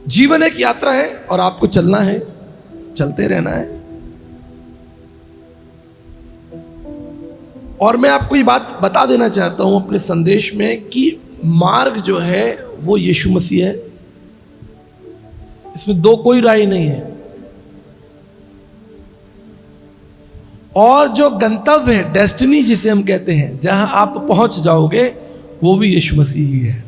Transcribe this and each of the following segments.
जीवन एक यात्रा है और आपको चलना है, चलते रहना है। और मैं आपको ये बात बता देना चाहता हूं अपने संदेश में कि मार्ग जो है वो यीशु मसीह है, इसमें दो कोई राय नहीं है। और जो गंतव्य है, डेस्टिनी जिसे हम कहते हैं, जहां आप पहुंच जाओगे, वो भी यीशु मसीह ही है।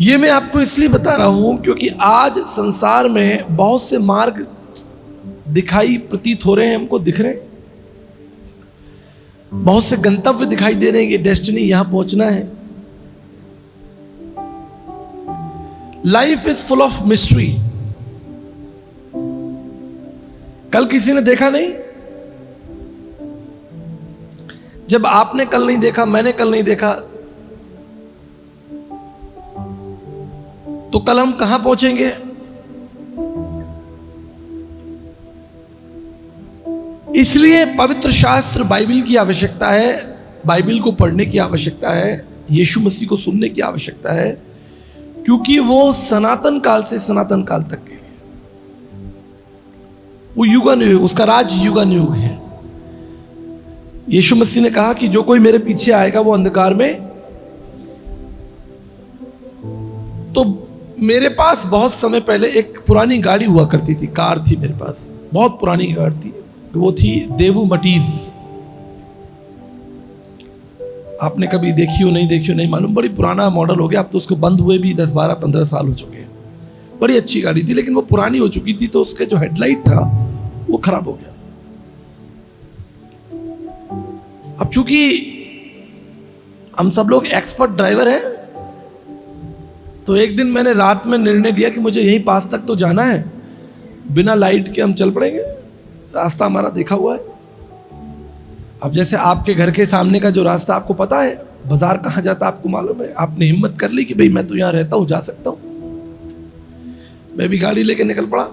ये मैं आपको इसलिए बता रहा हूं क्योंकि आज संसार में बहुत से मार्ग दिखाई प्रतीत हो रहे हैं, हमको दिख रहे हैं, बहुत से गंतव्य दिखाई दे रहे हैं कि डेस्टिनी यहां पहुंचना है। Life is full of mystery. कल किसी ने देखा नहीं, जब आपने कल नहीं देखा, मैंने कल नहीं देखा, तो कल हम कहां पहुंचेंगे? इसलिए पवित्र शास्त्र बाइबल की आवश्यकता है, बाइबल को पढ़ने की आवश्यकता है, यीशु मसीह को सुनने की आवश्यकता है, क्योंकि वो सनातन काल से सनातन काल तक के लिए, वो युगानुयुग, उसका राज युगानुयुग है। यीशु मसीह ने कहा कि जो कोई मेरे पीछे आएगा वो अंधकार में। तो मेरे पास बहुत समय पहले एक पुरानी गाड़ी हुआ करती थी, कार थी मेरे पास, बहुत पुरानी कार थी, वो थी देवू मटीज। आपने कभी देखी हो नहीं देखी हो नहीं मालूम, बड़ी पुराना मॉडल हो गया, अब तो उसको बंद हुए भी 10, 12, 15 साल हो चुके हैं। बड़ी अच्छी गाड़ी थी, लेकिन वो पुरानी हो चुकी थी, तो उसके जो हेडलाइट था वो खराब हो गया। अब चूंकि हम सब लोग एक्सपर्ट ड्राइवर हैं, तो एक दिन मैंने रात में निर्णय लिया कि मुझे यहीं पास तक तो जाना है, बिना लाइट के हम चल पड़ेंगे, रास्ता हमारा देखा हुआ है। अब जैसे आपके घर के सामने का जो रास्ता आपको पता है, बाजार कहाँ जाता आपको मालूम है, आपने हिम्मत कर ली कि भाई मैं तो यहाँ रहता हूँ, जा सकता हूँ। मैं भी गाड़ी लेके निकल पड़ा।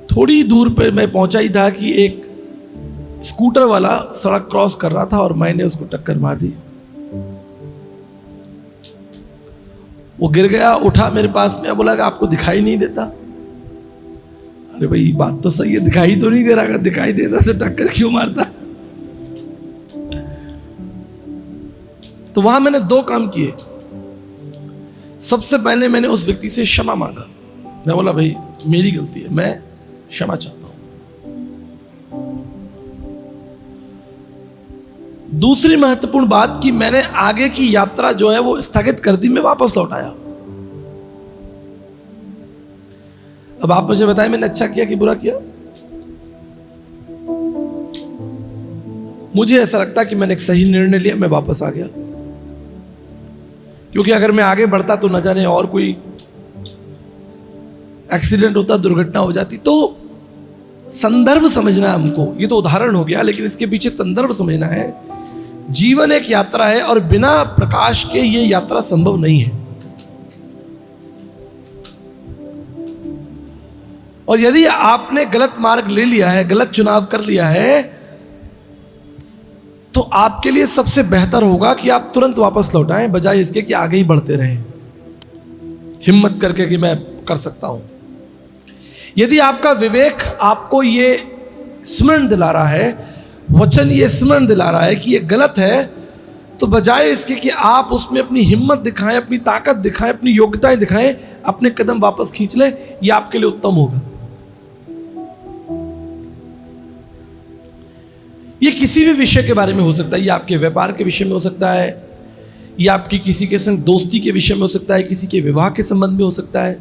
थोड़ी दूर पे मैं पहुंचा ही था कि एक स्कूटर वाला सड़क क्रॉस कर रहा था और मैंने उसको टक्कर मार दी। वो गिर गया, उठा मेरे पास में, बोला कि आपको दिखाई नहीं देता। अरे भाई बात तो सही है, दिखाई तो नहीं दे रहा, अगर दिखाई देता तो टक्कर क्यों मारता। तो वहां मैंने दो काम किए। सबसे पहले मैंने उस व्यक्ति से क्षमा मांगा। मैं बोला भाई मेरी गलती है, मैं क्षमा चाहता हूं। दूसरी महत्वपूर्ण बात कि मैंने आगे की यात्रा जो है वो स्थगित कर दी, मैं वापस लौट आया। अब आप मुझे बताएं मैंने अच्छा किया कि बुरा किया? मुझे ऐसा लगता कि मैंने एक सही निर्णय लिया, मैं वापस आ गया। क्योंकि अगर मैं आगे बढ़ता तो न जाने और कोई एक्सीडेंट होता, दुर्घटना हो जाती। तो संदर्भ समझना है हमको। ये तो उदाहरण हो गया, लेकिन इसके पीछे संदर्भ समझना है। जीवन एक यात्रा है और बिना प्रकाश के ये यात्रा संभव नहीं है। और यदि आपने गलत मार्ग ले लिया है, गलत चुनाव कर लिया है, तो आपके लिए सबसे बेहतर होगा कि आप तुरंत वापस लौट आएं, बजाय इसके कि आगे ही बढ़ते रहें हिम्मत करके कि मैं कर सकता हूं। यदि आपका विवेक आपको ये स्मरण दिला रहा है, वचन ये स्मरण दिला रहा है कि ये गलत है, तो बजाय इसके कि आप उसमें अपनी हिम्मत दिखाएं, अपनी ताकत दिखाएं, अपनी योग्यताएं दिखाएं, अपने कदम वापस खींच लें, ये आपके लिए उत्तम होगा। ये किसी भी विषय के बारे में हो सकता है, ये आपके व्यापार के विषय में हो सकता है, ये आपकी किसी के संग दोस्ती के विषय में हो सकता है, किसी के विवाह के संबंध में हो सकता है।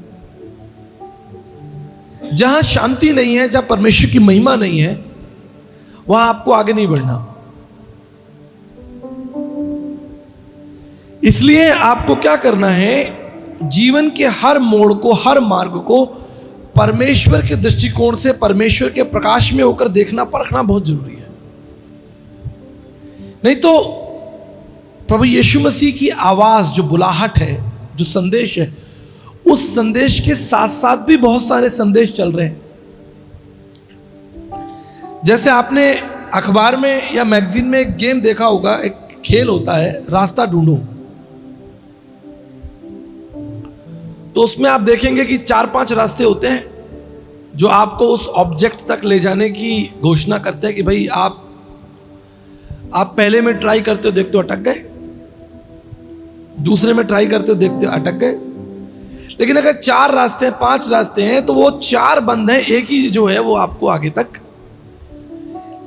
जहां शांति नहीं है, जहां परमेश्वर की महिमा नहीं है, वहां आपको आगे नहीं बढ़ना। इसलिए आपको क्या करना है, जीवन के हर मोड़ को, हर मार्ग को परमेश्वर के दृष्टिकोण से, परमेश्वर के प्रकाश में होकर देखना, परखना बहुत जरूरी है। नहीं तो प्रभु यीशु मसीह की आवाज, जो बुलाहट है, जो संदेश है, उस संदेश के साथ साथ भी बहुत सारे संदेश चल रहे हैं। जैसे आपने अखबार में या मैगजीन में एक गेम देखा होगा, एक खेल होता है रास्ता ढूंढो। तो उसमें आप देखेंगे कि 4-5 रास्ते होते हैं जो आपको उस ऑब्जेक्ट तक ले जाने की घोषणा करते हैं कि भाई आप पहले में ट्राई करते हो, देखते हो अटक गए, दूसरे में ट्राई करते हो, देखते हो अटक गए। लेकिन अगर 4 रास्ते 5 रास्ते हैं तो वो 4 बंद हैं, एक ही जो है वो आपको आगे तक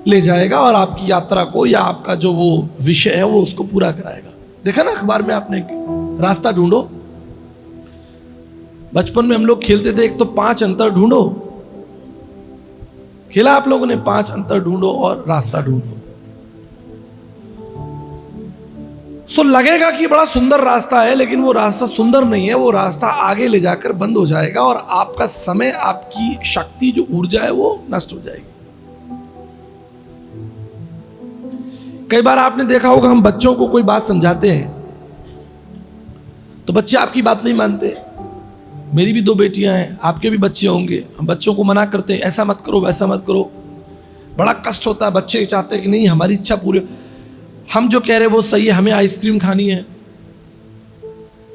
ले जाएगा और आपकी यात्रा को या आपका जो वो विषय है वो उसको पूरा कराएगा। देखा ना अखबार में आपने, रास्ता ढूंढो। बचपन में हम लोग खेलते थे, एक तो 5 अंतर ढूंढो, खेला आप लोगों ने, 5 अंतर ढूंढो और रास्ता ढूंढो। सो लगेगा कि बड़ा सुंदर रास्ता है, लेकिन वो रास्ता सुंदर नहीं है, वो रास्ता आगे ले जाकर बंद हो जाएगा और आपका समय, आपकी शक्ति, जो ऊर्जा है वो नष्ट हो जाएगी। कई बार आपने देखा होगा, हम बच्चों को कोई बात समझाते हैं तो बच्चे आपकी बात नहीं मानते। मेरी भी 2 बेटियां हैं, आपके भी बच्चे होंगे। हम बच्चों को मना करते हैं, ऐसा मत करो, वैसा मत करो। बड़ा कष्ट होता है, बच्चे चाहते हैं कि नहीं हमारी इच्छा पूरी, हम जो कह रहे हैं वो सही है, हमें आइसक्रीम खानी है,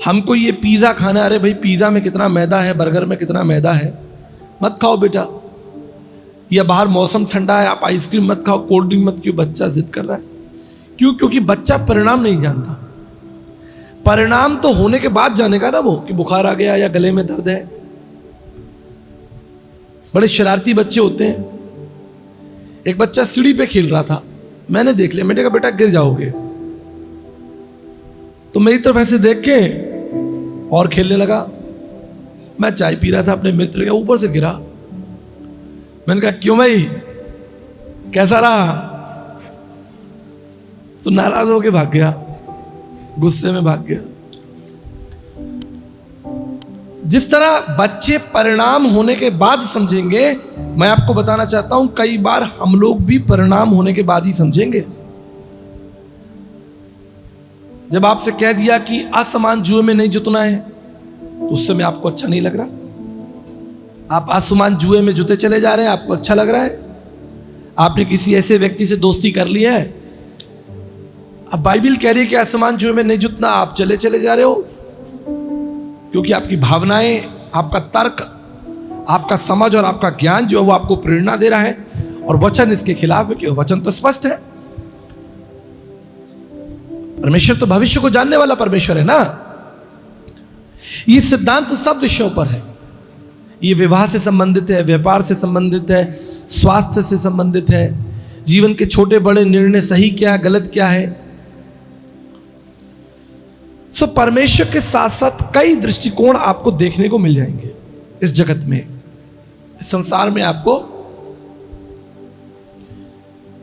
हमको ये पिज़्ज़ा खाना है। अरे भाई पिज़्ज़ा में कितना मैदा है, बर्गर में कितना मैदा है, मत खाओ बेटा। या बाहर मौसम ठंडा है, आप आइसक्रीम मत खाओ, कोल्ड ड्रिंक मत। क्यों बच्चा जिद कर रहा है? क्यों? क्योंकि बच्चा परिणाम नहीं जानता। परिणाम तो होने के बाद जानेगा ना वो, कि बुखार आ गया या गले में दर्द है। बड़े शरारती बच्चे होते हैं। एक बच्चा सीढ़ी पे खेल रहा था, मैंने देख लिया, मैंने कहा बेटा गिर जाओगे, तो मेरी तरफ ऐसे देख के और खेलने लगा। मैं चाय पी रहा था अपने मित्र के, ऊपर से गिरा। मैंने कहा क्यों भाई, कैसा रहा? तो नाराज होके भाग गया, गुस्से में भाग गया। जिस तरह बच्चे परिणाम होने के बाद समझेंगे, मैं आपको बताना चाहता हूं कई बार हम लोग भी परिणाम होने के बाद ही समझेंगे। जब आपसे कह दिया कि आसमान जुए में नहीं जुतना है, तो उस समय आपको अच्छा नहीं लग रहा। आप आसमान जुए में जुते चले जा रहे हैं, आपको अच्छा लग रहा है। आपने किसी ऐसे व्यक्ति से दोस्ती कर ली है, अब बाइबल कह रही है कि आसमान जुए में नहीं जुतना, आप चले जा रहे हो, क्योंकि आपकी भावनाएं, आपका तर्क, आपका समझ और आपका ज्ञान जो है वो आपको प्रेरणा दे रहा है, और वचन इसके खिलाफ है। कि वचन तो स्पष्ट है, परमेश्वर तो भविष्य को जानने वाला परमेश्वर है ना। ये सिद्धांत सब विषयों पर है। ये विवाह से संबंधित है, व्यापार से संबंधित है, स्वास्थ्य से संबंधित है, जीवन के छोटे बड़े निर्णय, सही क्या गलत क्या है। सो परमेश्वर के साथ साथ कई दृष्टिकोण आपको देखने को मिल जाएंगे इस जगत में, इस संसार में। आपको,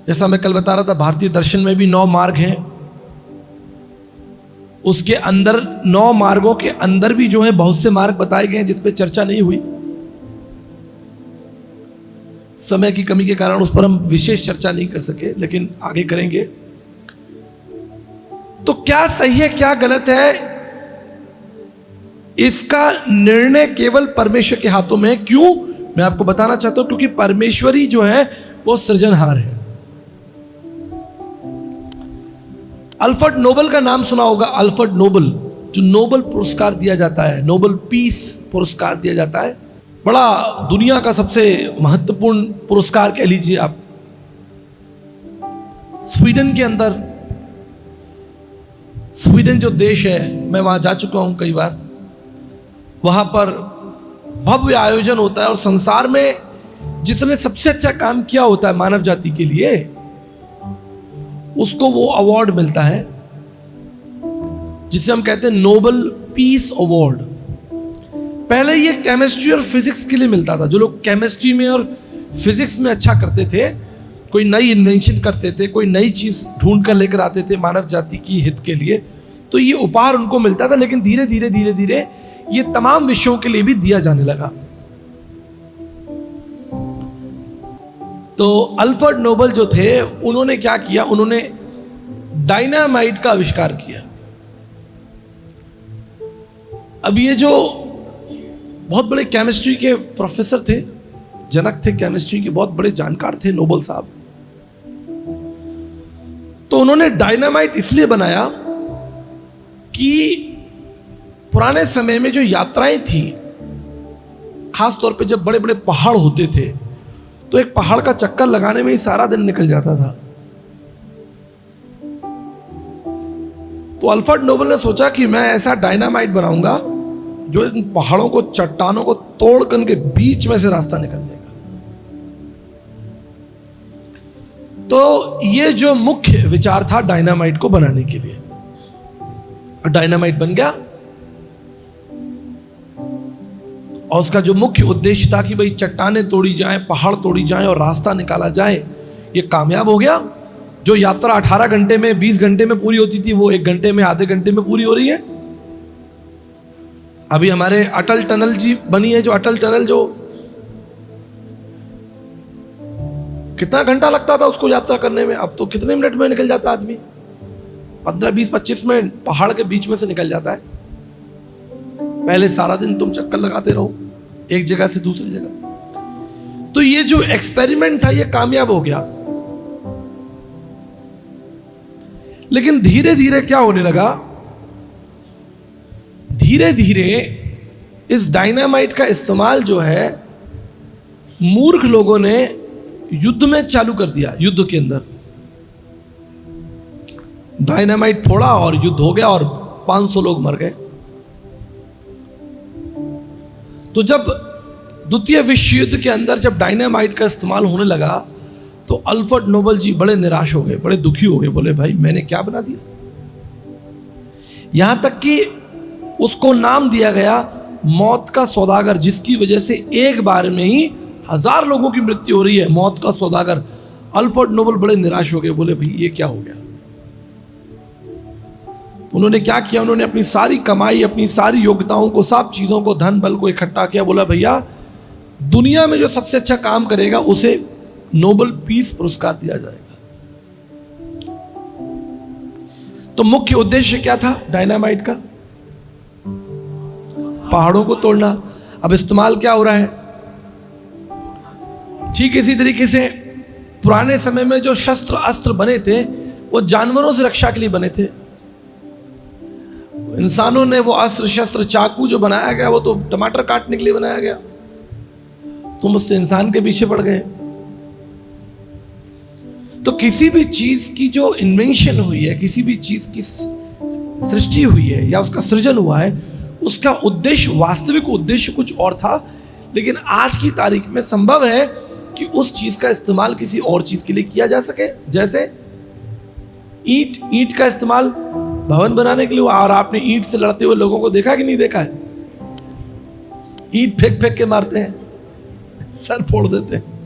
जैसा मैं कल बता रहा था, भारतीय दर्शन में भी 9 मार्ग हैं। उसके अंदर 9 मार्गों के अंदर भी जो है बहुत से मार्ग बताए गए हैं जिस पे चर्चा नहीं हुई। समय की कमी के कारण उस पर हम विशेष चर्चा नहीं कर सके, लेकिन आगे करेंगे। तो क्या सही है क्या गलत है, इसका निर्णय केवल परमेश्वर के हाथों में है। क्यों? मैं आपको बताना चाहता हूं, क्योंकि परमेश्वर ही जो है वो सृजनहार है। अल्फ्रेड नोबल का नाम सुना होगा। अल्फ्रेड नोबल, जो नोबल पुरस्कार दिया जाता है, नोबल पीस पुरस्कार दिया जाता है, बड़ा दुनिया का सबसे महत्वपूर्ण पुरस्कार कह लीजिए आप। स्वीडन के अंदर, स्वीडन जो देश है, मैं वहां जा चुका हूं कई बार। वहां पर भव्य आयोजन होता है और संसार में जिसने सबसे अच्छा काम किया होता है मानव जाति के लिए, उसको वो अवार्ड मिलता है जिसे हम कहते हैं नोबल पीस अवार्ड। पहले ये केमिस्ट्री और फिजिक्स के लिए मिलता था। जो लोग केमिस्ट्री में और फिजिक्स में अच्छा करते थे, कोई नई इन्वेंशन करते थे, कोई नई चीज ढूंढ कर लेकर आते थे मानव जाति की हित के लिए, तो ये उपहार उनको मिलता था। लेकिन धीरे धीरे ये तमाम विषयों के लिए भी दिया जाने लगा। तो अल्फ्रेड नोबल जो थे, उन्होंने क्या किया, उन्होंने डायनामाइट का आविष्कार किया। अब ये जो बहुत बड़े केमिस्ट्री के प्रोफेसर थे, जनक थे केमिस्ट्री के, बहुत बड़े जानकार थे नोबल साहब। तो उन्होंने डायनामाइट इसलिए बनाया कि पुराने समय में जो यात्राएं थी, खास तौर पे जब बड़े बड़े पहाड़ होते थे, तो एक पहाड़ का चक्कर लगाने में ही सारा दिन निकल जाता था। तो अल्फ्रेड नोबल ने सोचा कि मैं ऐसा डायनामाइट बनाऊंगा जो इन पहाड़ों को, चट्टानों को तोड़ करके बीच में से रास्ता निकल जाएगा। तो ये जो मुख्य विचार था डायनामाइट को बनाने के लिए, डायनामाइट बन गया। और उसका जो मुख्य उद्देश्य था कि भाई चट्टानें तोड़ी जाएं, पहाड़ तोड़ी जाएं और रास्ता निकाला जाए, ये कामयाब हो गया। जो यात्रा 18 घंटे में, 20 घंटे में पूरी होती थी, वो 1 घंटे में, आधे घंटे में पूरी हो रही है। अभी हमारे अटल टनल जी बनी है, जो अटल टनल, जो कितना घंटा लगता था उसको यात्रा करने में, अब तो कितने मिनट में निकल जाता आदमी, 15, 20, 25 मिनट पहाड़ के बीच में से निकल जाता है। पहले सारा दिन तुम चक्कर लगाते रहो एक जगह से दूसरी जगह। तो ये जो एक्सपेरिमेंट था ये कामयाब हो गया। लेकिन धीरे धीरे क्या होने लगा, धीरे धीरे इस डायनामाइट का इस्तेमाल जो है मूर्ख लोगों ने युद्ध में चालू कर दिया। युद्ध के अंदर डायनामाइट फोड़ा और युद्ध हो गया और 500 लोग मर गए। तो जब द्वितीय विश्व युद्ध के अंदर जब डायनामाइट का इस्तेमाल होने लगा तो अल्फ्रेड नोबल जी बड़े निराश हो गए, बड़े दुखी हो गए। बोले भाई मैंने क्या बना दिया। यहां तक कि उसको नाम दिया गया मौत का सौदागर, जिसकी वजह से एक बार में ही 1000 लोगों की मृत्यु हो रही है। मौत का सौदागर। अल्फ्रेड नोबल बड़े निराश हो गए, बोले भाई ये क्या हो गया। उन्होंने क्या किया, उन्होंने अपनी सारी कमाई, अपनी सारी योग्यताओं को, सब चीजों को, धन बल को इकट्ठा किया। बोला भैया दुनिया में जो सबसे अच्छा काम करेगा उसे नोबेल पीस पुरस्कार दिया जाएगा। तो मुख्य उद्देश्य क्या था डायनामाइट का? पहाड़ों को तोड़ना। अब इस्तेमाल क्या हो रहा है, ठीक इसी तरीके से पुराने समय में जो शस्त्र अस्त्र बने थे वो जानवरों से रक्षा के लिए बने थे। इंसानों ने वो अस्त्र शस्त्र, चाकू जो बनाया गया वो तो टमाटर काटने के लिए बनाया गया। तुम उससे इंसान के पीछे पड़ गए। तो किसी भी चीज की जो इन्वेंशन हुई है, किसी भी चीज की सृष्टि हुई है या उसका सृजन हुआ है, उसका उद्देश्य, वास्तविक उद्देश्य कुछ और था। लेकिन आज की तारीख में संभव है कि उस चीज का इस्तेमाल किसी और चीज के लिए किया जा सके। जैसे ईंट का इस्तेमाल भवन बनाने के लिए। और आपने ईंट से लड़ते हुए लोगों को देखा कि नहीं देखा है? ईंट फेंक फेंक के मारते हैं, सर फोड़ देते हैं।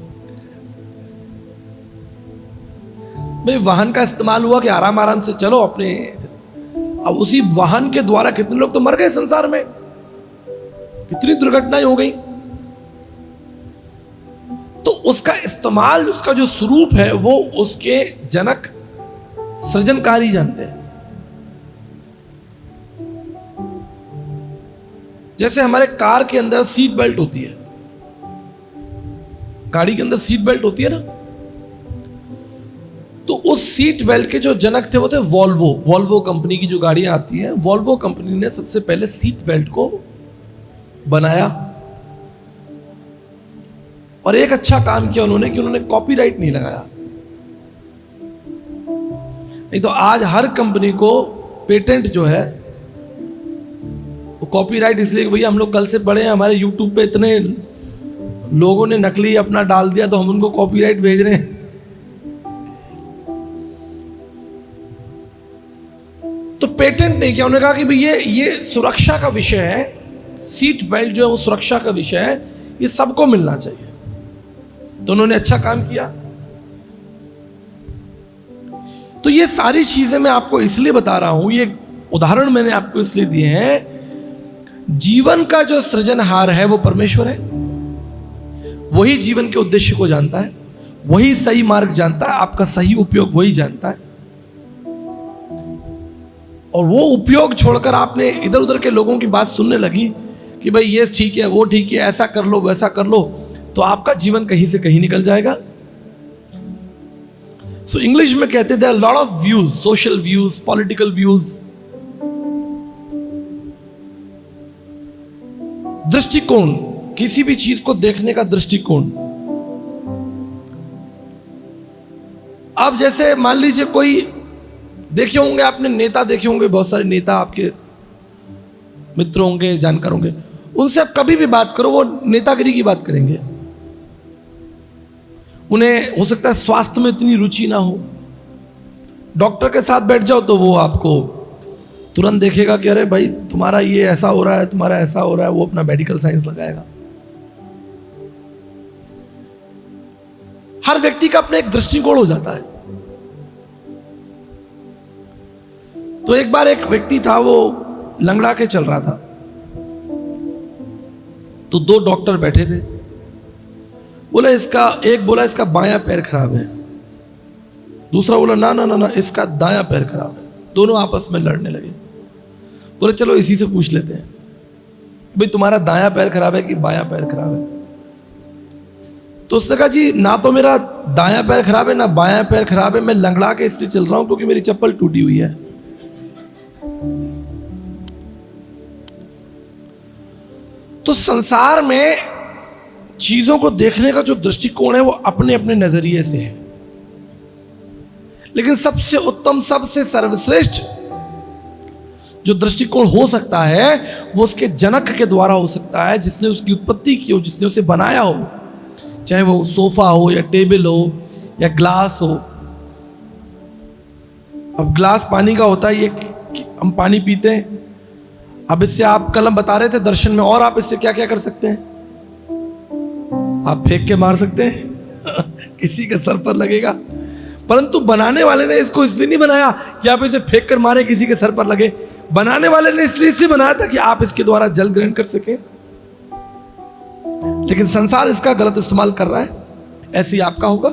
भाई वाहन का इस्तेमाल हुआ कि आराम आराम से चलो अपने। अब उसी वाहन के द्वारा कितने लोग तो मर गए संसार में, कितनी दुर्घटनाएं हो गई। तो उसका इस्तेमाल, उसका जो स्वरूप है वो उसके जनक सृजनकारी जानते हैं। जैसे हमारे कार के अंदर सीट बेल्ट होती है, गाड़ी के अंदर सीट बेल्ट होती है ना, तो उस सीट बेल्ट के जो जनक थे वो थे वॉल्वो कंपनी की जो गाड़ियां आती हैं। वॉल्वो कंपनी ने सबसे पहले सीट बेल्ट को बनाया और एक अच्छा काम किया उन्होंने कि उन्होंने कॉपीराइट नहीं लगाया। नहीं तो आज हर कंपनी को पेटेंट जो है वो कॉपीराइट, इसलिए कि भैया हम लोग कल से पढ़े हैं, हमारे यूट्यूब पे इतने लोगों ने नकली अपना डाल दिया तो हम उनको कॉपीराइट भेज रहे हैं। तो पेटेंट नहीं किया, उन्होंने कहा कि भाई ये सुरक्षा का विषय है, सीट बेल्ट जो है वो सुरक्षा का विषय है, ये सबको मिलना चाहिए। तो उन्होंने अच्छा काम किया। तो ये सारी चीजें मैं आपको इसलिए बता रहा हूं, ये उदाहरण मैंने आपको इसलिए दिए हैं। जीवन का जो सृजनहार है वो परमेश्वर है। वही जीवन के उद्देश्य को जानता है, वही सही मार्ग जानता है, आपका सही उपयोग वही जानता है। और वो उपयोग छोड़कर आपने इधर उधर के लोगों की बात सुनने लगी कि भाई ये ठीक है, वो ठीक है, ऐसा कर लो, वैसा कर लो, तो आपका जीवन कहीं से कहीं निकल जाएगा। सो इंग्लिश में कहते हैं lot of views, social views, political views. दृष्टिकोण, किसी भी चीज को देखने का दृष्टिकोण। अब जैसे मान लीजिए कोई, देखे होंगे आपने, नेता देखे होंगे, बहुत सारे नेता आपके मित्र होंगे, जानकार होंगे, उनसे आप कभी भी बात करो वो नेतागिरी की बात करेंगे। उन्हें हो सकता है स्वास्थ्य में इतनी रुचि ना हो। डॉक्टर के साथ बैठ जाओ तो वो आपको तुरंत देखेगा कि अरे भाई तुम्हारा ये ऐसा हो रहा है, तुम्हारा ऐसा हो रहा है, वो अपना मेडिकल साइंस लगाएगा। हर व्यक्ति का अपना एक दृष्टिकोण हो जाता है। तो एक बार एक व्यक्ति था, वो लंगड़ा के चल रहा था, तो दो डॉक्टर बैठे थे। एक बोला इसका बायां पैर खराब है, दूसरा बोला ना ना ना ना इसका दायां पैर खराब है। दोनों आपस में लड़ने लगे। बोले चलो इसी से पूछ लेते हैं, भाई तुम्हारा दायां पैर खराब है कि बायां पैर खराब है? तो उसने कहा जी ना तो मेरा दायां पैर खराब है ना बायां पैर खराब है, मैं लंगड़ा के इससे चल रहा हूं क्योंकि मेरी चप्पल टूटी हुई है। तो संसार में चीजों को देखने का जो दृष्टिकोण है वो अपने अपने नजरिए से है, लेकिन सबसे उत्तम, सबसे सर्वश्रेष्ठ जो दृष्टिकोण हो सकता है वो उसके जनक के द्वारा हो सकता है, जिसने उसकी उत्पत्ति की हो, जिसने उसे बनाया हो। चाहे वो सोफा हो या टेबल हो या ग्लास हो। अब ग्लास पानी का होता है, ये हम पानी पीते हैं। अब इससे आप कल हम बता रहे थे दर्शन में, और आप इससे क्या क्या कर सकते हैं? आप फेंक के मार सकते हैं किसी के सर पर लगेगा। परंतु बनाने वाले ने इसको इसलिए नहीं बनाया कि आप इसे फेंक कर मारे किसी के सर पर लगे। बनाने वाले ने इसलिए बनाया था कि आप इसके द्वारा जल ग्रहण कर सके। लेकिन संसार इसका गलत इस्तेमाल कर रहा है। ऐसे ही आपका होगा।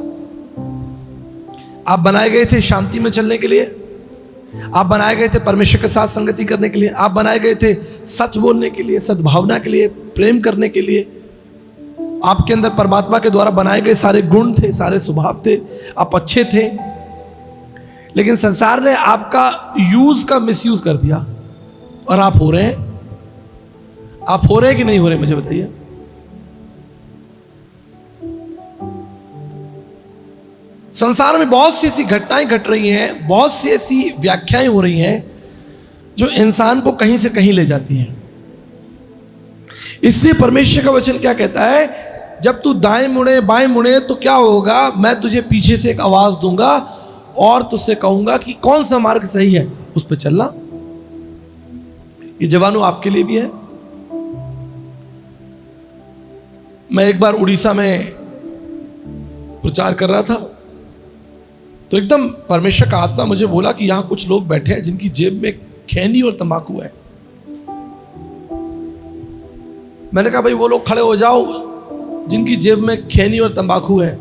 आप बनाए गए थे शांति में चलने के लिए, आप बनाए गए थे परमेश्वर के साथ संगति करने के लिए, आप बनाए गए थे सच बोलने के लिए, सद्भावना के लिए, प्रेम करने के लिए। आपके अंदर परमात्मा के द्वारा बनाए गए सारे गुण थे, सारे स्वभाव थे, आप अच्छे थे। लेकिन संसार ने आपका यूज का मिसयूज कर दिया और आप हो रहे हैं। आप हो रहे हैं कि नहीं हो रहे, मुझे बताइए। संसार में बहुत सी ऐसी घटनाएं घट रही हैं, बहुत सी ऐसी व्याख्याएं हो रही हैं जो इंसान को कहीं से कहीं ले जाती हैं। इसलिए परमेश्वर का वचन क्या कहता है, जब तू दाएं मुड़े बाएं मुड़े तो क्या होगा, मैं तुझे पीछे से एक आवाज दूंगा और तुझसे कहूंगा कि कौन सा मार्ग सही है, उस पर चलना। ये जवानों आपके लिए भी है। मैं एक बार उड़ीसा में प्रचार कर रहा था, तो एकदम परमेश्वर का आत्मा मुझे बोला कि यहां कुछ लोग बैठे हैं जिनकी जेब में खैनी और तंबाकू है। मैंने कहा भाई वो लोग खड़े हो जाओ जिनकी जेब में खैनी और तंबाकू है।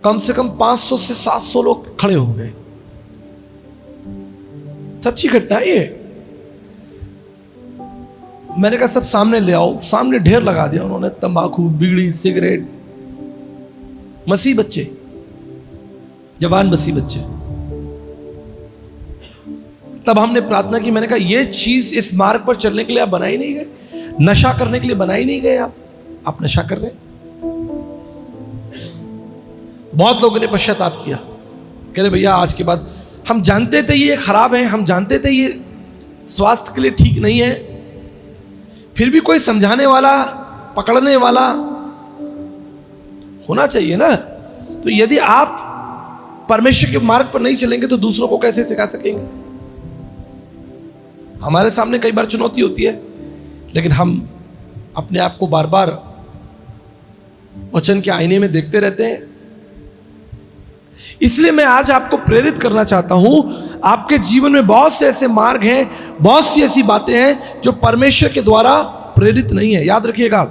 कम से कम 500 से 700 लोग खड़े हो गए। सच्ची घटना है ये। मैंने कहा सब सामने ले आओ। सामने ढेर लगा दिया उन्होंने, तंबाकू, बीड़ी, सिगरेट। मसीह बच्चे, जवान मसीह बच्चे। तब हमने प्रार्थना की। मैंने कहा ये चीज इस मार्ग पर चलने के लिए आप बनाई नहीं गए, नशा करने के लिए बनाई नहीं गए। आप नशा कर रहे हैं। बहुत लोगों ने पश्चाताप किया, कह रहे भैया आज के बाद हम जानते थे ये खराब है, हम जानते थे ये स्वास्थ्य के लिए ठीक नहीं है, फिर भी कोई समझाने वाला, पकड़ने वाला होना चाहिए ना। तो यदि आप परमेश्वर के मार्ग पर नहीं चलेंगे तो दूसरों को कैसे सिखा सकेंगे? हमारे सामने कई बार चुनौती होती है, लेकिन हम अपने आप को बार बार वचन के आईने में देखते रहते हैं। इसलिए मैं आज आपको प्रेरित करना चाहता हूं। आपके जीवन में बहुत से ऐसे मार्ग हैं, बहुत सी ऐसी बातें हैं जो परमेश्वर के द्वारा प्रेरित नहीं है। याद रखिएगा,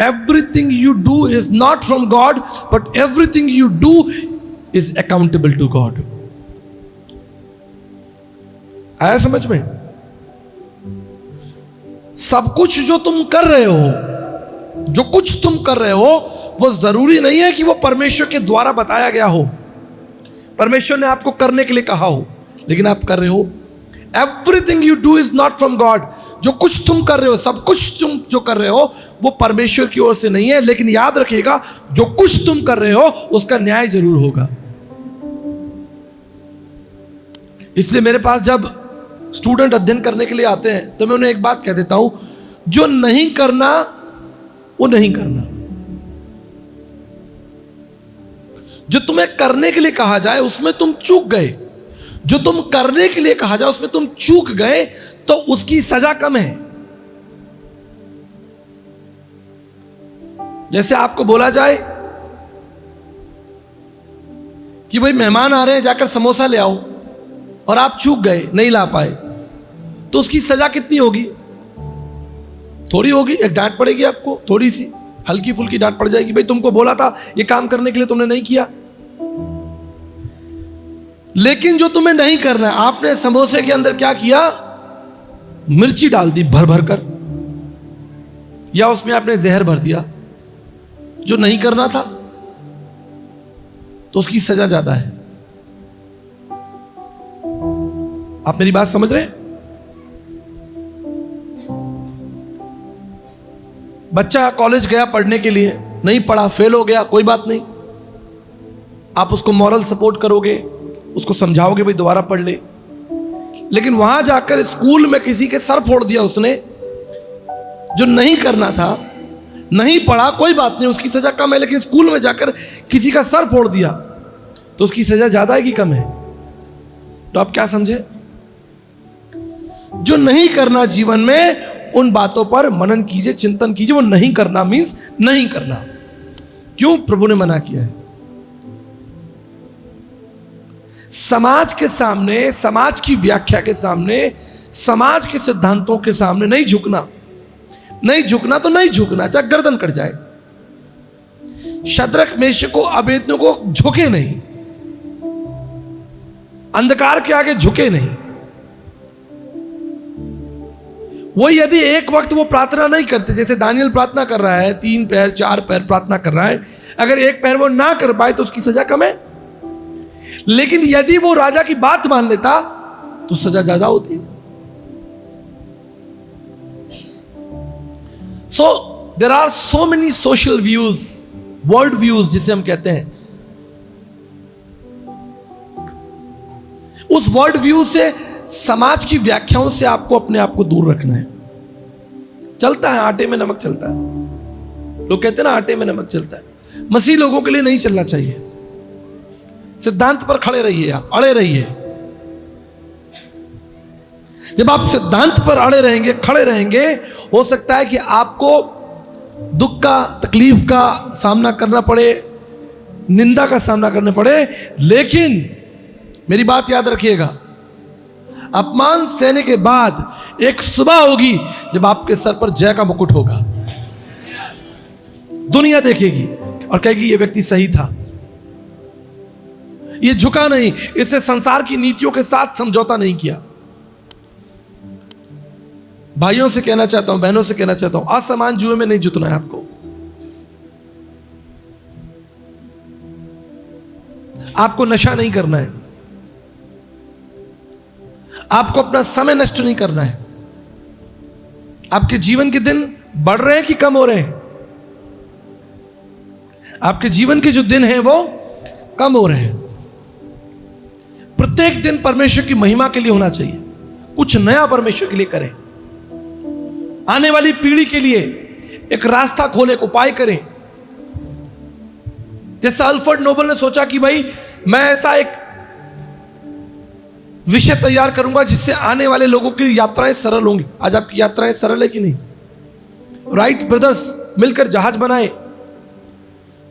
everything you do is not from God, but everything you do is accountable to God. आया समझ में? सब कुछ जो तुम कर रहे हो, जो कुछ तुम कर रहे हो, वो जरूरी नहीं है कि वो परमेश्वर के द्वारा बताया गया हो। परमेश्वर ने आपको करने के लिए कहा हो, लेकिन आप कर रहे हो। Everything you do is not from God. जो कुछ तुम कर रहे हो, सब कुछ तुम जो कर रहे हो वो परमेश्वर की ओर से नहीं है। लेकिन याद रखिएगा, जो कुछ तुम कर रहे हो उसका न्याय जरूर होगा। इसलिए मेरे पास जब स्टूडेंट अध्ययन करने के लिए आते हैं तो मैं उन्हें एक बात कह देता हूं, जो नहीं करना वो नहीं करना। जो तुम्हें करने के लिए कहा जाए उसमें तुम चूक गए, जो तुम करने के लिए कहा जाए उसमें तुम चूक गए, तो उसकी सजा कम है। जैसे आपको बोला जाए कि भाई मेहमान आ रहे हैं, जाकर समोसा ले आओ, और आप चूक गए, नहीं ला पाए, तो उसकी सजा कितनी होगी? थोड़ी होगी, एक डांट पड़ेगी आपको, थोड़ी सी हल्की फुल्की डांट पड़ जाएगी, भाई तुमको बोला था ये काम करने के लिए, तुमने नहीं किया। लेकिन जो तुम्हें नहीं करना है, आपने समोसे के अंदर क्या किया? मिर्ची डाल दी भर भर कर, या उसमें आपने जहर भर दिया। जो नहीं करना था तो उसकी सजा ज्यादा है। आप मेरी बात समझ रहे हैं? बच्चा कॉलेज गया पढ़ने के लिए, नहीं पढ़ा, फेल हो गया, कोई बात नहीं, आप उसको मॉरल सपोर्ट करोगे, उसको समझाओगे भाई दोबारा पढ़ ले। लेकिन वहां जाकर स्कूल में किसी के सर फोड़ दिया उसने, जो नहीं करना था, नहीं पढ़ा, कोई बात नहीं, उसकी सजा कम है। लेकिन स्कूल में जाकर किसी का सर फोड़ दिया तो उसकी सजा ज्यादा है कि कम है? तो आप क्या समझे? जो नहीं करना जीवन में, उन बातों पर मनन कीजिए, चिंतन कीजिए। वो नहीं करना मीन्स नहीं करना। क्यों प्रभु ने मना किया है? समाज के सामने, समाज की व्याख्या के सामने, समाज के सिद्धांतों के सामने नहीं झुकना। नहीं झुकना तो नहीं झुकना, चाहे गर्दन कट जाए। शद्रक, मेशक को, अबेदनगो को झुके नहीं, अंधकार के आगे झुके नहीं। वो यदि एक वक्त वो प्रार्थना नहीं करते, जैसे दानियल प्रार्थना कर रहा है, 3 पैर 4 पैर प्रार्थना कर रहा है, अगर एक पैर वो ना कर पाए तो उसकी सजा कम है। लेकिन यदि वो राजा की बात मान लेता तो सजा ज्यादा होती। So there are so many social views, world views जिसे हम कहते हैं। उस वर्ल्ड व्यू से, समाज की व्याख्याओं से आपको अपने आप को दूर रखना है। चलता है, आटे में नमक चलता है। लोग कहते हैं ना आटे में नमक चलता है। मसीह लोगों के लिए नहीं चलना चाहिए। सिद्धांत पर खड़े रहिए, आप अड़े रहिए। जब आप सिद्धांत पर अड़े रहेंगे, खड़े रहेंगे, हो सकता है कि आपको दुख का, तकलीफ का सामना करना पड़े, निंदा का सामना करना पड़े। लेकिन मेरी बात याद रखिएगा, अपमान सहने के बाद एक सुबह होगी जब आपके सर पर जय का मुकुट होगा। दुनिया देखेगी और कहेगी ये व्यक्ति सही था, ये झुका नहीं, इससे संसार की नीतियों के साथ समझौता नहीं किया। भाइयों से कहना चाहता हूं, बहनों से कहना चाहता हूं, असमान जुए में नहीं जुटना है आपको। आपको नशा नहीं करना है, आपको अपना समय नष्ट नहीं करना है। आपके जीवन के दिन बढ़ रहे हैं कि कम हो रहे हैं? आपके जीवन के जो दिन हैं वो कम हो रहे हैं। प्रत्येक दिन परमेश्वर की महिमा के लिए होना चाहिए। कुछ नया परमेश्वर के लिए करें, आने वाली पीढ़ी के लिए एक रास्ता खोले, एक उपाय करें। जैसे अल्फ्रेड नोबल ने सोचा कि भाई मैं ऐसा एक विषय तैयार करूंगा जिससे आने वाले लोगों की यात्राएं सरल होंगी। आज आपकी यात्राएं सरल है कि नहीं? राइट ब्रदर्स मिलकर जहाज बनाए,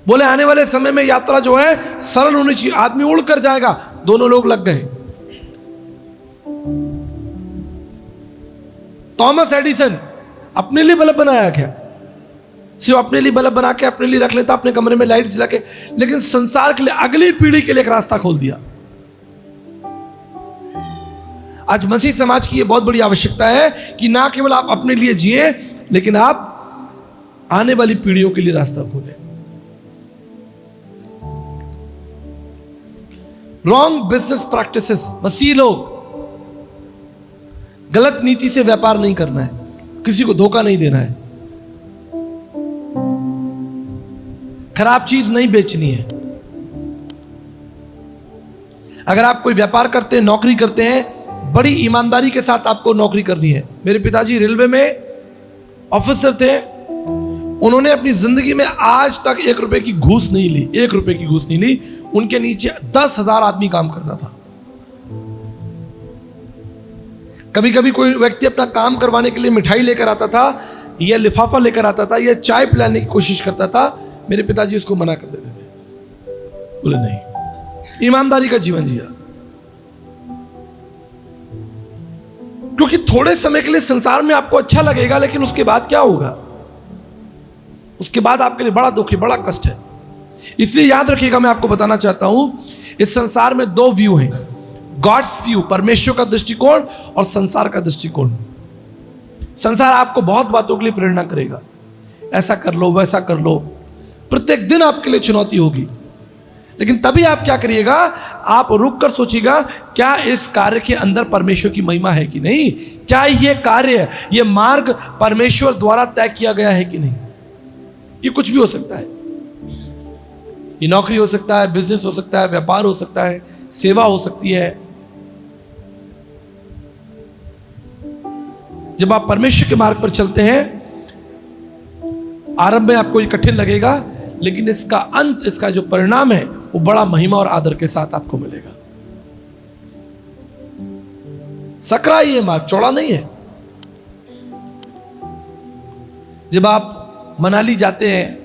बोले आने वाले समय में यात्रा जो है सरल होनी चाहिए, आदमी उड़ कर जाएगा। दोनों लोग लग गए। थॉमस एडिसन अपने लिए बल्ब बनाया क्या? सिर्फ अपने लिए बल्ब बना के अपने लिए रख लेता अपने कमरे में लाइट जला के, लेकिन संसार के लिए, अगली पीढ़ी के लिए एक रास्ता खोल दिया। आज मसीह समाज की यह बहुत बड़ी आवश्यकता है कि ना केवल आप अपने लिए जिए, लेकिन आप आने वाली पीढ़ियों के लिए रास्ता खोलें। रॉन्ग बिजनेस प्रैक्टिसेस, मसीह लोग, गलत नीति से व्यापार नहीं करना है, किसी को धोखा नहीं देना है, खराब चीज नहीं बेचनी है। अगर आप कोई व्यापार करते हैं, नौकरी करते हैं, बड़ी ईमानदारी के साथ आपको नौकरी करनी है। मेरे पिताजी रेलवे में ऑफिसर थे, उन्होंने अपनी जिंदगी में आज तक 1 रुपए की घूस नहीं ली, 1 रुपए की घूस नहीं ली। उनके नीचे 10,000 आदमी काम करता था। कभी कभी कोई व्यक्ति अपना काम करवाने के लिए मिठाई लेकर आता था, या लिफाफा लेकर आता था, या चाय पिलाने की कोशिश करता था, मेरे पिताजी उसको मना कर देते थे, बोले नहीं, ईमानदारी का जीवन जिया। क्योंकि थोड़े समय के लिए संसार में आपको अच्छा लगेगा, लेकिन उसके बाद क्या होगा? उसके बाद आपके लिए बड़ा दुख है, बड़ा कष्ट है। इसलिए याद रखिएगा, मैं आपको बताना चाहता हूं, इस संसार में 2 व्यू हैं, गॉड्स व्यू, परमेश्वर का दृष्टिकोण, और संसार का दृष्टिकोण। संसार आपको बहुत बातों के लिए प्रेरणा करेगा, ऐसा कर लो, वैसा कर लो, प्रत्येक दिन आपके लिए चुनौती होगी। लेकिन तभी आप क्या करिएगा? आप रुक कर सोचिएगा, क्या इस कार्य के अंदर परमेश्वर की महिमा है कि नहीं? क्या ये कार्य, ये मार्ग परमेश्वर द्वारा तय किया गया है कि नहीं? ये कुछ भी हो सकता है, ये नौकरी हो सकता है, बिजनेस हो सकता है, व्यापार हो सकता है, सेवा हो सकती है। जब आप परमेश्वर के मार्ग पर चलते हैं, आरंभ में आपको ये कठिन लगेगा, लेकिन इसका अंत, इसका जो परिणाम है, वो बड़ा महिमा और आदर के साथ आपको मिलेगा। सकरा ये मार्ग, चौड़ा नहीं है। जब आप मनाली जाते हैं,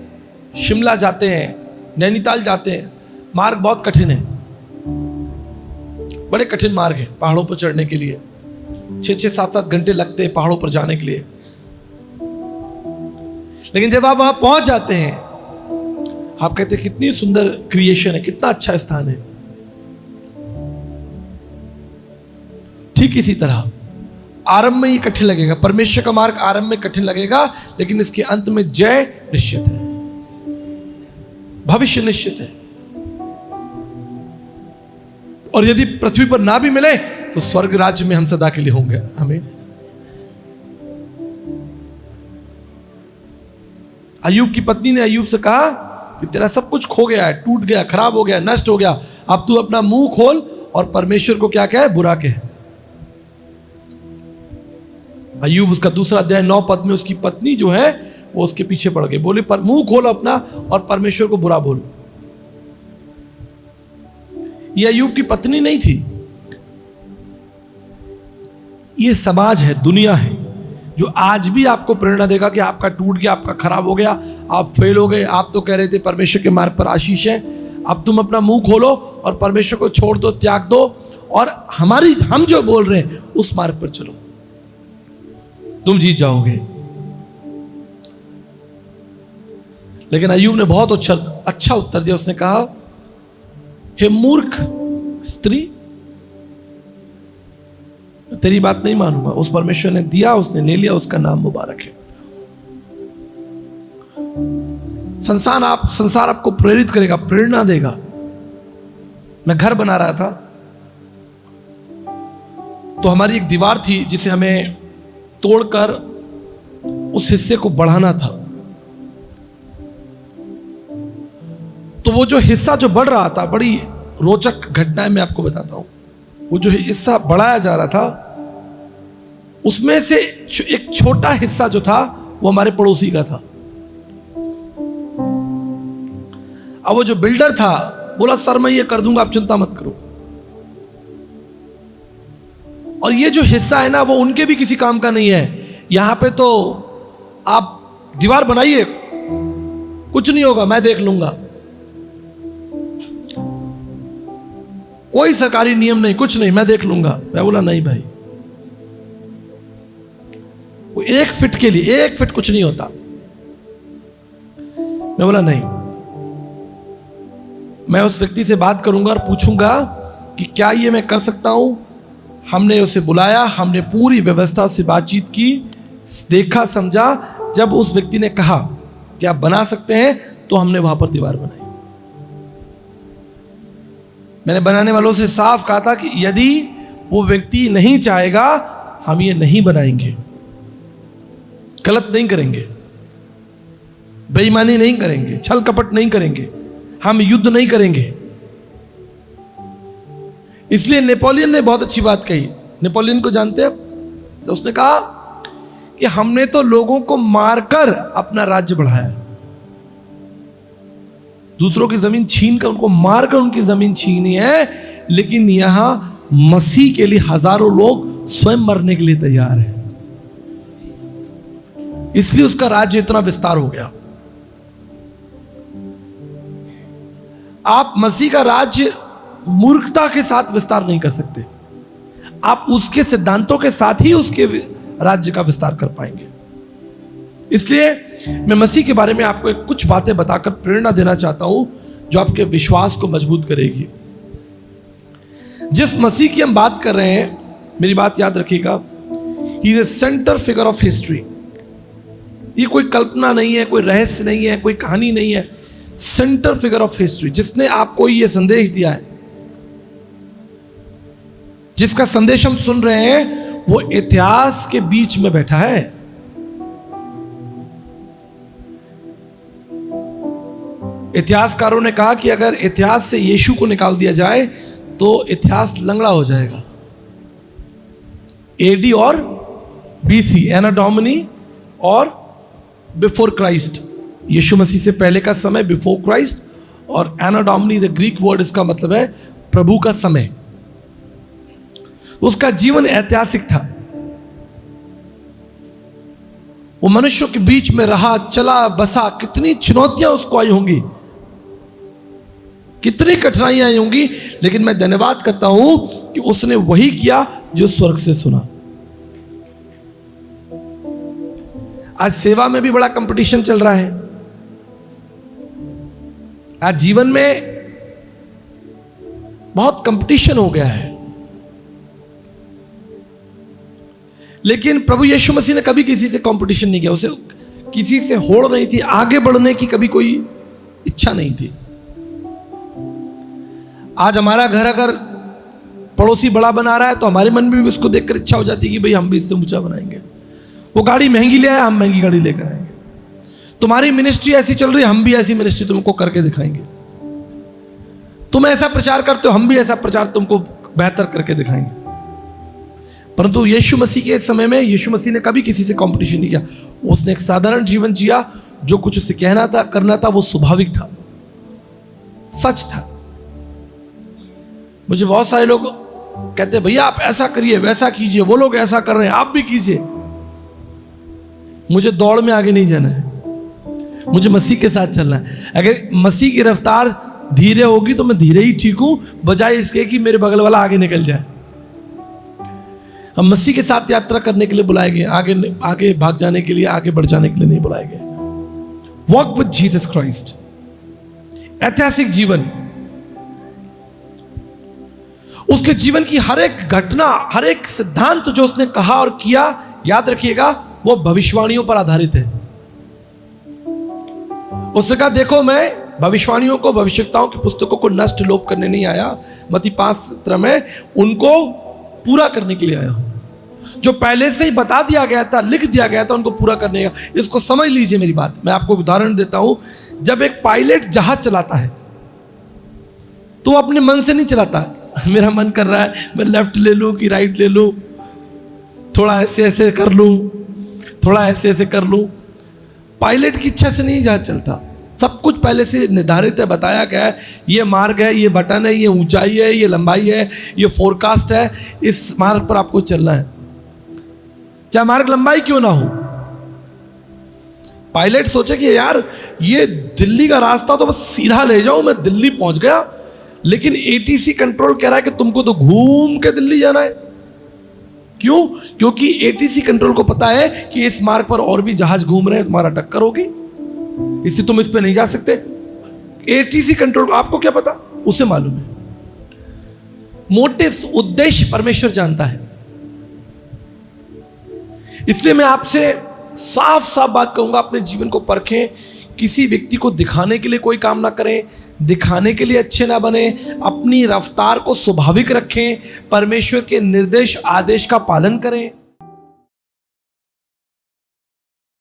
शिमला जाते हैं, नैनीताल जाते हैं, मार्ग बहुत कठिन है, बड़े कठिन मार्ग है पहाड़ों पर चढ़ने के लिए। 6-6, 7-7 घंटे लगते हैं पहाड़ों पर जाने के लिए। लेकिन जब आप वहां पहुंच जाते हैं, आप कहते हैं कितनी सुंदर क्रिएशन है, कितना अच्छा स्थान है। ठीक इसी तरह आरंभ में ये कठिन लगेगा, परमेश्वर का मार्ग आरंभ में कठिन लगेगा, लेकिन इसके अंत में जय निश्चित है, भविष्य निश्चित है। और यदि पृथ्वी पर ना भी मिले तो स्वर्ग राज्य में हम सदा के लिए होंगे। हमें अय्यूब की पत्नी ने अय्यूब से कहा कि तेरा सब कुछ खो गया है, टूट गया, खराब हो गया, नष्ट हो गया, अब तू अपना मुंह खोल और परमेश्वर को क्या कहे? बुरा कहे। अय्यूब उसका 2 अध्याय 9 पद में उसकी पत्नी जो है वो उसके पीछे पड़ गई, बोले पर मुंह खोल अपना और परमेश्वर को बुरा बोल। ये अय्यूब की पत्नी नहीं थी, ये समाज है, दुनिया है, जो आज भी आपको प्रेरणा देगा कि आपका टूट गया, आपका खराब हो गया, आप फेल हो गए, आप तो कह रहे थे परमेश्वर के मार्ग पर आशीष है, अब तुम अपना मुंह खोलो और परमेश्वर को छोड़ दो, त्याग दो, और हम जो बोल रहे हैं उस मार्ग पर चलो, तुम जीत जाओगे। लेकिन अय्यूब ने बहुत अच्छा उत्तर दिया। उसने कहा, हे मूर्ख स्त्री, तेरी बात नहीं मानूंगा। उस परमेश्वर ने दिया, उसने ले लिया, उसका नाम मुबारक है। संसार आपको प्रेरित करेगा, प्रेरणा देगा। मैं घर बना रहा था तो हमारी एक दीवार थी जिसे हमें तोड़कर उस हिस्से को बढ़ाना था। तो वो जो हिस्सा जो बढ़ रहा था, बड़ी रोचक घटनाएं मैं आपको बताता हूं। वो जो हिस्सा बढ़ाया जा रहा था, उसमें से एक छोटा हिस्सा जो था वो हमारे पड़ोसी का था। अब वो जो बिल्डर था बोला, सर मैं ये कर दूंगा, आप चिंता मत करो। और ये जो हिस्सा है ना, वो उनके भी किसी काम का नहीं है। यहां पे तो आप दीवार बनाइए, कुछ नहीं होगा, मैं देख लूंगा, कोई सरकारी नियम नहीं, कुछ नहीं, मैं देख लूंगा। मैं बोला नहीं भाई, वो 1 फीट के लिए 1 फीट कुछ नहीं होता। मैं बोला नहीं, मैं उस व्यक्ति से बात करूंगा और पूछूंगा कि क्या ये मैं कर सकता हूं। हमने उसे बुलाया, हमने पूरी व्यवस्था से बातचीत की, देखा, समझा। जब उस व्यक्ति ने कहा कि आप बना सकते हैं, तो हमने वहां पर दीवार बनाई। मैंने बनाने वालों से साफ कहा था कि यदि वो व्यक्ति नहीं चाहेगा, हम ये नहीं बनाएंगे, गलत नहीं करेंगे, बेईमानी नहीं करेंगे, छल कपट नहीं करेंगे, हम युद्ध नहीं करेंगे। इसलिए नेपोलियन ने बहुत अच्छी बात कही। नेपोलियन को जानते हैं? तो उसने कहा कि हमने तो लोगों को मारकर अपना राज्य बढ़ाया, दूसरों की जमीन छीन कर, उनको मारकर उनकी जमीन छीनी है, लेकिन यहां मसीह के लिए हजारों लोग स्वयं मरने के लिए तैयार हैं। इसलिए उसका राज्य इतना विस्तार हो गया। आप मसीह का राज्य मूर्खता के साथ विस्तार नहीं कर सकते, आप उसके सिद्धांतों के साथ ही उसके राज्य का विस्तार कर पाएंगे। इसलिए मैं मसीह के बारे में आपको कुछ बातें बताकर प्रेरणा देना चाहता हूं जो आपके विश्वास को मजबूत करेगी। जिस मसीह की हम बात कर रहे हैं, मेरी बात याद रखिएगा, he is a centre figure of history. ये कोई कल्पना नहीं है, कोई रहस्य नहीं है, कोई कहानी नहीं है, सेंटर फिगर ऑफ हिस्ट्री। जिसने आपको ये संदेश दिया है, जिसका संदेश हम सुन रहे हैं, वो इतिहास के बीच में बैठा है। इतिहासकारों ने कहा कि अगर इतिहास से यीशु को निकाल दिया जाए तो इतिहास लंगड़ा हो जाएगा। एडी और बीसी, एना डोमिनी और बिफोर क्राइस्ट, यीशु मसीह से पहले का समय बिफोर क्राइस्ट, और Anno Domini is a Greek word, इसका मतलब है प्रभु का समय। उसका जीवन ऐतिहासिक था। वो मनुष्यों के बीच में रहा, चला, बसा, कितनी चुनौतियां उसको आई होंगी, कितनी कठिनाइयां आई होंगी, लेकिन मैं धन्यवाद करता हूं कि उसने वही किया जो स्वर्ग से सुना। आज सेवा में भी बड़ा कंपटीशन चल रहा है, आज जीवन में बहुत कंपटीशन हो गया है, लेकिन प्रभु यीशु मसीह ने कभी किसी से कंपटीशन नहीं किया। उसे किसी से होड़ नहीं थी, आगे बढ़ने की कभी कोई इच्छा नहीं थी। आज हमारा घर अगर पड़ोसी बड़ा बना रहा है तो हमारे मन में भी उसको देखकर इच्छा हो जाती है कि भाई हम भी इससे ऊंचा बनाएंगे। वो गाड़ी महंगी ले आया, हम महंगी गाड़ी लेकर आएंगे। तुम्हारी मिनिस्ट्री ऐसी चल रही है, हम भी ऐसी मिनिस्ट्री तुमको करके दिखाएंगे। तुम ऐसा प्रचार करते हो, हम भी ऐसा प्रचार तुमको बेहतर करके दिखाएंगे। परंतु यीशु मसीह के समय में यीशु मसीह ने कभी किसी से कंपटीशन नहीं किया। उसने एक साधारण जीवन जिया, जो कुछ उसे कहना था, करना था, वो स्वाभाविक था, सच था। मुझे बहुत सारे लोग कहते हैं, भैया आप ऐसा करिए, वैसा कीजिए, वो लोग ऐसा कर रहे हैं, आप भी कीजिए। मुझे दौड़ में आगे नहीं जाना है, मुझे मसीह के साथ चलना है। अगर मसीह की रफ्तार धीरे होगी तो मैं धीरे ही ठीक हूं, बजाय इसके कि मेरे बगल वाला आगे निकल जाए। हम मसीह के साथ यात्रा करने के लिए बुलाए गए, आगे भाग जाने के लिए, आगे बढ़ जाने के लिए नहीं बुलाए गए। Walk with Jesus Christ. ऐतिहासिक जीवन, उसके जीवन की हर एक घटना, हर एक सिद्धांत जो उसने कहा और किया, याद रखिएगा, वो भविष्यवाणियों पर आधारित है। उसने कहा, देखो मैं भविष्यवाणियों को, भविष्यवक्ताओं की पुस्तकों को नष्ट लोप करने नहीं आया, मत्ती 5:17 में, उनको पूरा करने के लिए आया हूं। जो पहले से ही बता दिया गया था, लिख दिया गया था, उनको पूरा करने का। इसको समझ लीजिए मेरी बात। मैं आपको उदाहरण देता हूं। जब एक पायलट जहाज चलाता है तो अपने मन से नहीं चलाता, मेरा मन कर रहा है मैं लेफ्ट ले लूं कि राइट ले लूं, थोड़ा ऐसे ऐसे कर लूं, थोड़ा ऐसे ऐसे कर लूं। पायलट की इच्छा से नहीं जहाज चलता। सब कुछ पहले से निर्धारित है, बताया गया है, ये मार्ग है, ये बटन है, ये ऊंचाई है, ये लंबाई है, ये फोरकास्ट है, इस मार्ग पर आपको चलना है, चाहे मार्ग लंबाई क्यों ना हो। पायलट सोचे कि यार ये दिल्ली का रास्ता तो बस सीधा ले जाऊं, मैं दिल्ली पहुंच गया, लेकिन एटीसी कंट्रोल कह रहा है कि तुमको तो घूम के दिल्ली जाना है। क्यों? क्योंकि एटीसी कंट्रोल को पता है कि इस मार्ग पर और भी जहाज घूम रहे हैं, तुम्हारा टक्कर होगी, इससे तुम इस पे नहीं जा सकते। एटीसी कंट्रोल को आपको क्या पता, उसे मालूम है। मोटिव्स, उद्देश्य परमेश्वर जानता है। इसलिए मैं आपसे साफ साफ बात कहूंगा, अपने जीवन को परखें। किसी व्यक्ति को दिखाने के लिए कोई काम ना करें, दिखाने के लिए अच्छे ना बने, अपनी रफ्तार को स्वाभाविक रखें, परमेश्वर के निर्देश आदेश का पालन करें।